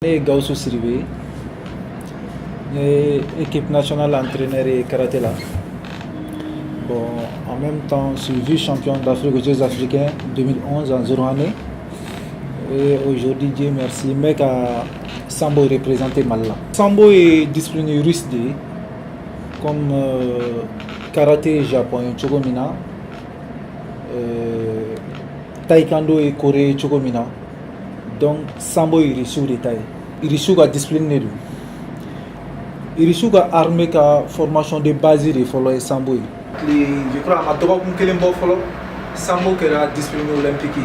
Ne ye Gawusu Sidibe ye, équipe nationale entraîneur et karaté là. Bon, en même temps, je suis vice-champion d'Afrique aux Jeux africains 2011 en Zoroane. Et aujourd'hui, Dieu merci, mec à Sambo représenté Mali. Sambo est discipline russe comme karaté japonais Chogomina, taekwondo et Corée Chogomina. Donc Sambo est reçu de taille. Il reçu la discipline. Il reçu la armée la formation de base de follow Sambo. Je crois que ma kelen bo follow Sambo qui la discipline olympique.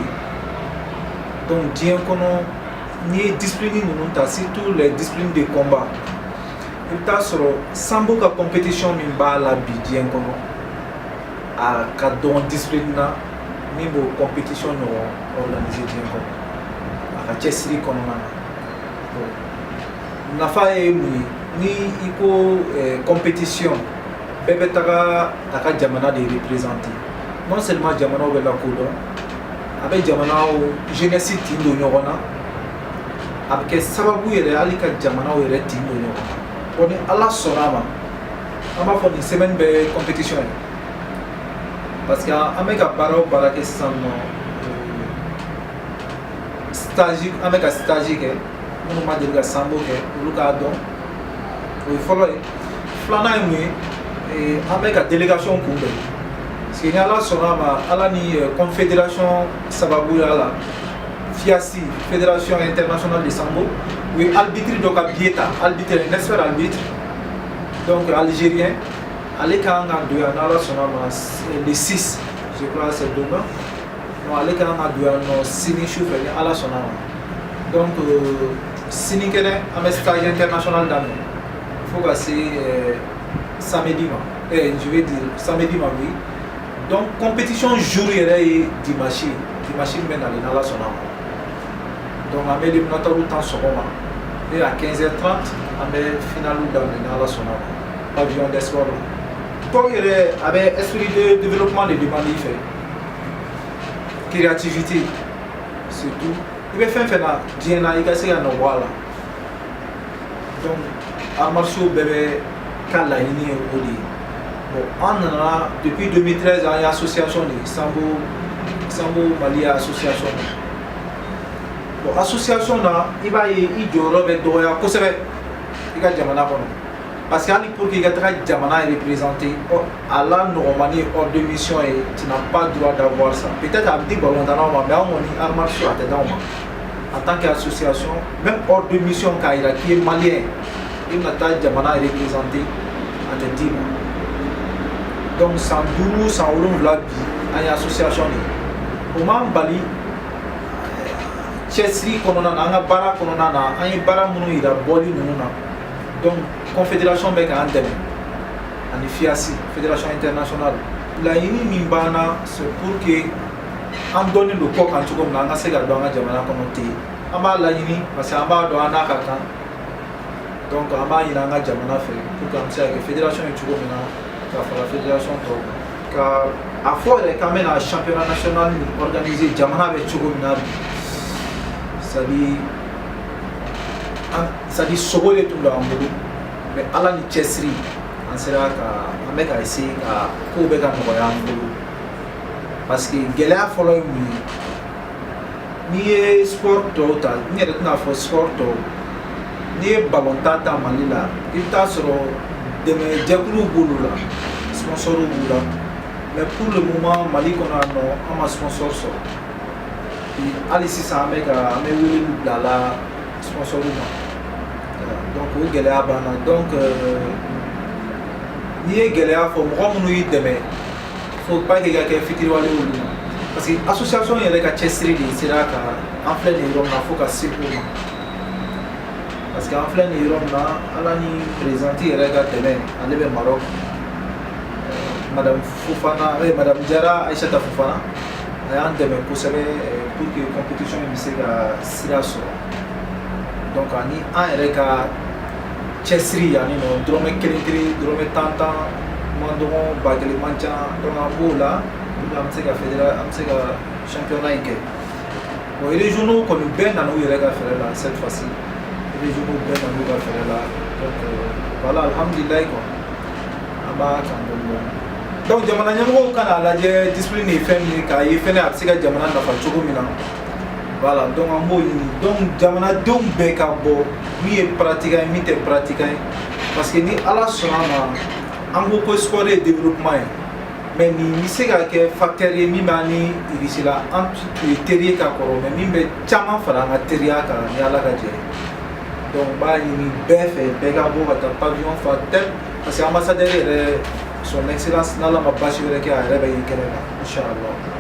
Donc Dieu kono ni discipline nous ta surtout les disciplines de combat. Il ta sur Sambo ka compétition min ba la bi Dieu kono a ka don discipline na ni bo compétition no organiser Dieu kono. Chessiri kɔnɔna na nafa ye mun ye ni i ko compétition bɛɛ bɛ taga a ka jamana de représenter non seulement jamanaw bɛ lakodɔn a bɛ jamanaw jeunesse tin don ɲɔgɔn na a bɛ kɛ sababu yɛrɛ hali ka jamanaw yɛrɛ tin don ɲɔgɔn na bon ni ala sɔnna a ma an b'a fɔ nin semaine bɛ compétition ye parce que an bɛ ka baara o baara kɛ sisan nɔ stage avec un stage que nous m'a dit que Sambo que nous gardons il faut le flana et avec la délégation couvre parce qu'il y a là sur la ni confédération sababu la FIACI fédération internationale de Sambo oui arbitre donc abieta arbitre un expert arbitre donc algérien aller quand on a deux ans là sur les 6 je crois c'est demain ale kan ka do no sini chauffeur ni ala sona donc sini kene am stage international d'année faut que c'est samedi je vais dire samedi oui donc compétition jour et dimanche men ala sona donc am de notre temps sokoma et à 15h30 am final d'année ala sona avion d'espoir pour il avait esprit de développement de demande fait créativité surtout il va faire là bien là il a essayé à nous voir là donc à marcher bébé kala ini odi bon on a depuis 2013 il y a association de Sambo Mali association bon association là il va y joro be do ya kosebe il ga jamana kono parce que pour qu'il y ait jamana représenté à la normanie hors de mission et tu n'as pas le droit d'avoir ça peut-être à dire bon mais on est armé sur la tête en tant qu'association même hors de mission qui est malien il n'a pas jamana représenté à te dire donc sans doulou sans olon la vie en association au moment bali chessri kono na nga bara kono na an bara munu ira boli munu na donc confédération bec en demi en FIACI fédération internationale la yini mimbana c'est pour que en donner le coq en tout comme na se garder en jamana konoté amba la yini parce que amba do ana kaka donc amba ina nga jamana fait pour comme ça que fédération et tout comme na la fédération to ka a fort quand même un championnat national organisé jamana avec tout comme na ça dit sobole tout là mais ala ni chessri en sera ka ameka essayer ka ko be ka no ya mbulu parce que gela follow ni sport total ni na for sport to ni ballon tata malila ita soro de me jakulu bulu la sponsor bulu mais pour le moment Mali qu'on a no ama sponsor so et alisi sa ameka amewuli la sponsor donc o gɛlɛya banna donc n'i ye gɛlɛya fɔ mɔgɔ minnu y'i dɛmɛ faut pas que i ka kɛ fitiriwale olu ma parce que association yɛrɛ ka cɛsiri de sera ka an filɛ nin yɔrɔ min na fo ka se o ma parce que an filɛ nin yɔrɔ min na ala ni présidente yɛrɛ ka dɛmɛ ale bɛ Maroc madame Fofana madame Diarra Aïssata Fofana a y'an dɛmɛ kosɛbɛ pour que compétition in bɛ se ka sira sɔrɔ donc ani an yɛrɛ ka cɛsiri yani nɔ dɔrɔmɛ kelen kelen dɔrɔmɛ tan man dɔgɔn ba kelen man ca donc an b'o la an bɛ se ka an bɛ se ka championnat in kɛ bon régionaux kɔni bɛɛ nana u yɛrɛ ka fɛɛrɛ la cette fois-ci régionaux bɛɛ nan'u ka fɛɛrɛ la donc voilà alhamdulilayi quoi an b'a kan dɔɔni donc jamana ɲɛmɔgɔw ka n'a lajɛ discipline ye fɛn min k'a ye fɛnɛ a bɛ se ka jamana nafa cogo min na voilà donc an b'o ɲini donc jamanadenw bɛɛ ka bɔ min ye pratiquant ye min tɛ pratiquant ye parce que ni ala sɔnna ma an ko ko sport ye développement ye mais nin bɛ se ka kɛ facteur ye min b'an ni irisi la an teri ka kɔrɔ mais min bɛ caman fara an ka teriya kan ni ala ka jɛ ye donc n b'a ɲini bɛɛ fɛ bɛɛ ka bɔ ka taa pavillon fa tɛp parce que ambassadeur yɛrɛ son excellence n'ala ma basi wɛrɛ kɛ a yɛrɛ bɛ yen kɛnɛ kan inchallah